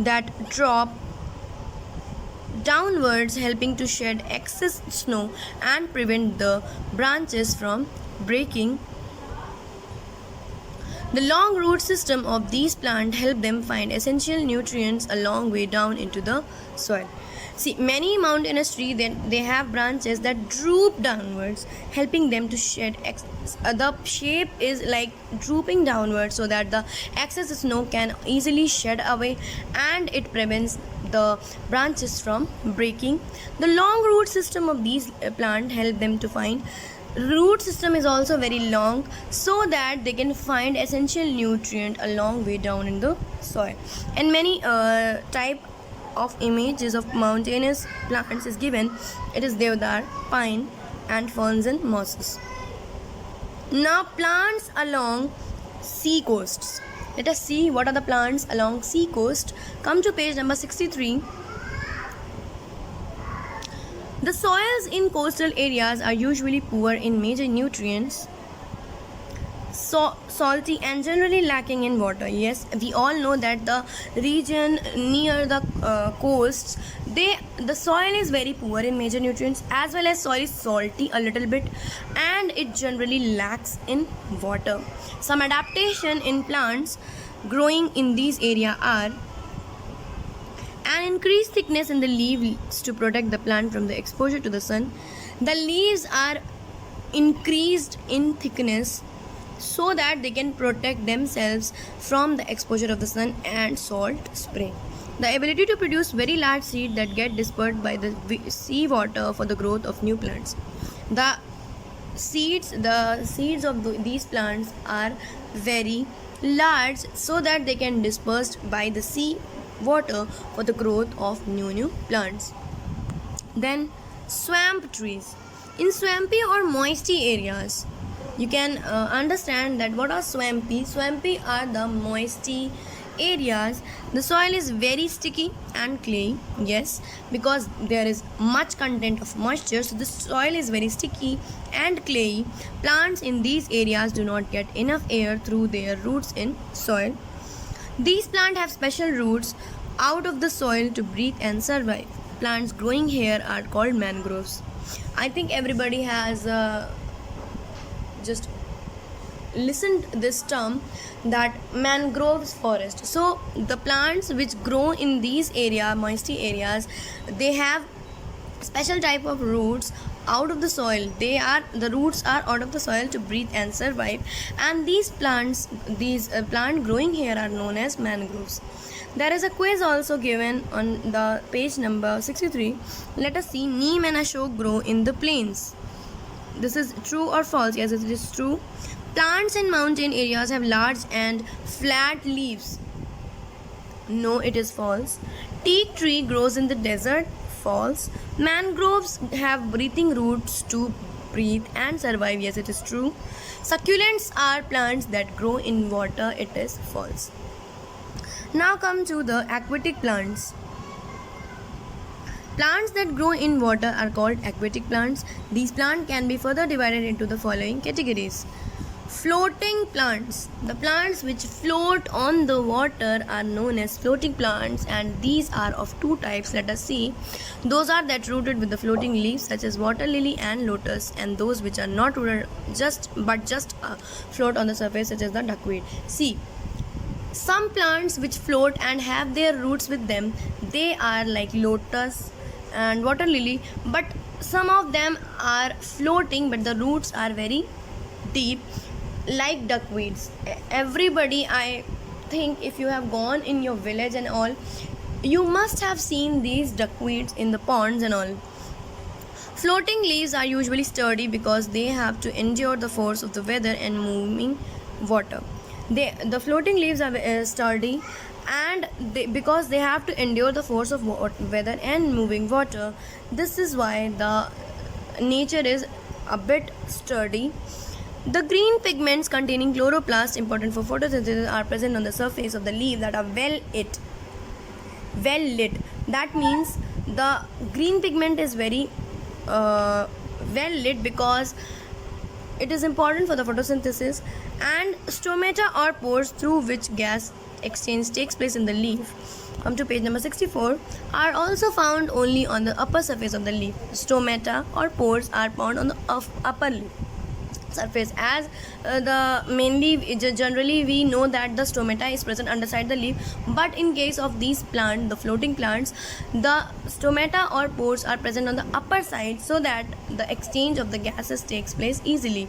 that drop downwards, helping to shed excess snow and prevent the branches from breaking. The long root system of these plants help them find essential nutrients a long way down into the soil. See, many mountainous trees they have branches that droop downwards, helping them to shed. The shape is like drooping downwards so that the excess snow can easily shed away, and it prevents the branches from breaking. The long root system of these plants help them to find. Root system is also very long so that they can find essential nutrient a long way down in the soil. And many type of images of mountainous plants is given. It is deodar, pine, and ferns and mosses. Now, plants along sea coasts. Let us see what are the plants along sea coast. Come to page number 63. The soils in coastal areas are usually poor in major nutrients, salty and generally lacking in water. Yes, we all know that the region near the coasts, the soil is very poor in major nutrients, as well as soil is salty a little bit, and it generally lacks in water. Some adaptation in plants growing in these areas are an increased thickness in the leaves to protect the plant from the exposure to the sun. The leaves are increased in thickness so that they can protect themselves from the exposure of the sun and salt spray. The ability to produce very large seeds that get dispersed by the sea water for the growth of new plants. The seeds of these plants are very large so that they can dispersed by the sea water for the growth of new plants. Then swamp trees. In swampy or moisty areas, you can understand that what are swampy. Swampy are the moisty areas. The soil is very sticky and clay. Yes, because there is much content of moisture, so the soil is very sticky and clay. Plants in these areas do not get enough air through their roots in soil. These plants have special roots out of the soil to breathe and survive. Plants growing here are called mangroves. I think everybody has just listened this term, that mangroves forest. So the plants which grow in these moisty areas, they have special type of roots out of the soil. The roots are out of the soil to breathe and survive, and these plants growing here are known as mangroves. There is a quiz also given on the page number 63. Let us see. Neem and ashok grow in the plains. This is true or false? Yes, it is true. Plants in mountain areas have large and flat leaves. No, it is false. Teak tree grows in the desert. False. Mangroves have breathing roots to breathe and survive. Yes, it is true. Succulents are plants that grow in water. It is false. Now come to the aquatic plants. Plants that grow in water are called aquatic plants. These plants can be further divided into the following categories. Floating plants. The plants which float on the water are known as floating plants, and these are of two types. Let us see. Those are that rooted with the floating leaves, such as water lily and lotus, and those which are not rooted just float on the surface, such as the duckweed. See, some plants which float and have their roots with them, they are like lotus and water lily, but some of them are floating but the roots are very deep, like duckweeds. Everybody, I think, if you have gone in your village and all, you must have seen these duckweeds in the ponds and all. Floating leaves are usually sturdy because they have to endure the force of the weather and moving water. The floating leaves are sturdy, and because they have to endure the force of weather and moving water. This is why the nature is a bit sturdy. The green pigments containing chloroplast, important for photosynthesis, are present on the surface of the leaf that are well lit. That means the green pigment is very well lit because it is important for the photosynthesis. And stomata or pores through which gas exchange takes place in the leaf. come to page number 64, are also found only on the upper surface of the leaf. Stomata or pores are found on the upper leaf surface. As the mainly generally we know that the stomata is present underside the leaf, but in case of these plant, the floating plants, the stomata or pores are present on the upper side, so that the exchange of the gases takes place easily.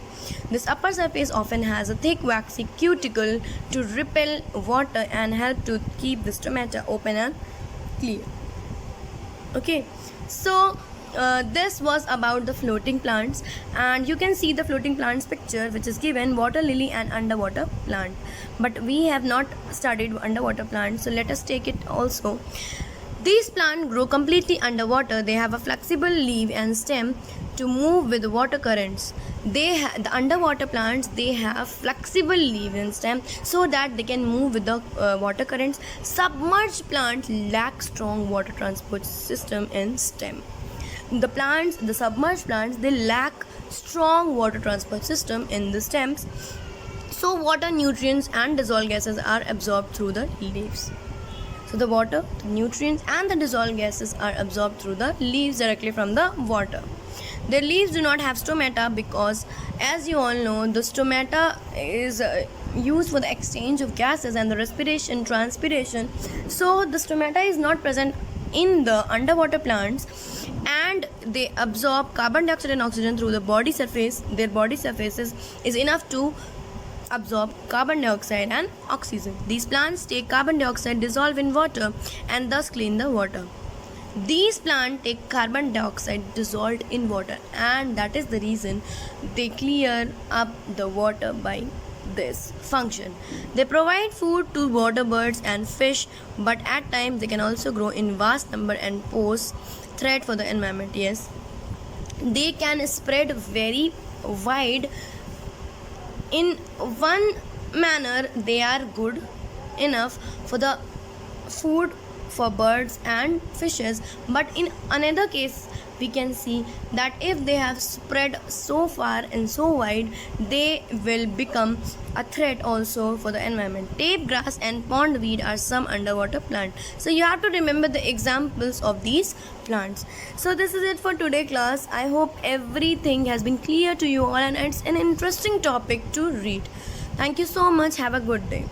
This upper surface often has a thick waxy cuticle to repel water and help to keep the stomata open and clear. Okay, so this was about the floating plants, and you can see the floating plants picture which is given, water lily and underwater plant. But we have not studied underwater plants, so let us take it also. These plants grow completely underwater. They have a flexible leaf and stem to move with the water currents. The underwater plants, they have flexible leaf and stem so that they can move with the water currents. Submerged plants lack strong water transport system in stem. The submerged plants, they lack strong water transport system in the stems, so water, nutrients and dissolved gases are absorbed through the leaves. So the water, the nutrients and the dissolved gases are absorbed through the leaves directly from the water. Their leaves do not have stomata because, as you all know, the stomata is used for the exchange of gases and the respiration, transpiration. So the stomata is not present in the underwater plants, and they absorb carbon dioxide and oxygen through the body surface. Their body surfaces is enough to absorb carbon dioxide and oxygen. These plants take carbon dioxide, dissolve in water, and thus clean the water. These plants take carbon dioxide dissolved in water, and that is the reason they clear up the water by this function. They provide food to water birds and fish, but at times they can also grow in vast number and pose threat for the environment. Yes, they can spread very wide. In one manner, they are good enough for the food for birds and fishes, but in another case we can see that if they have spread so far and so wide, they will become a threat also for the environment. Tape grass and pondweed are some underwater plants. So you have to remember the examples of these plants. So this is it for today class. I hope everything has been clear to you all, and it's an interesting topic to read. Thank you so much. Have a good day.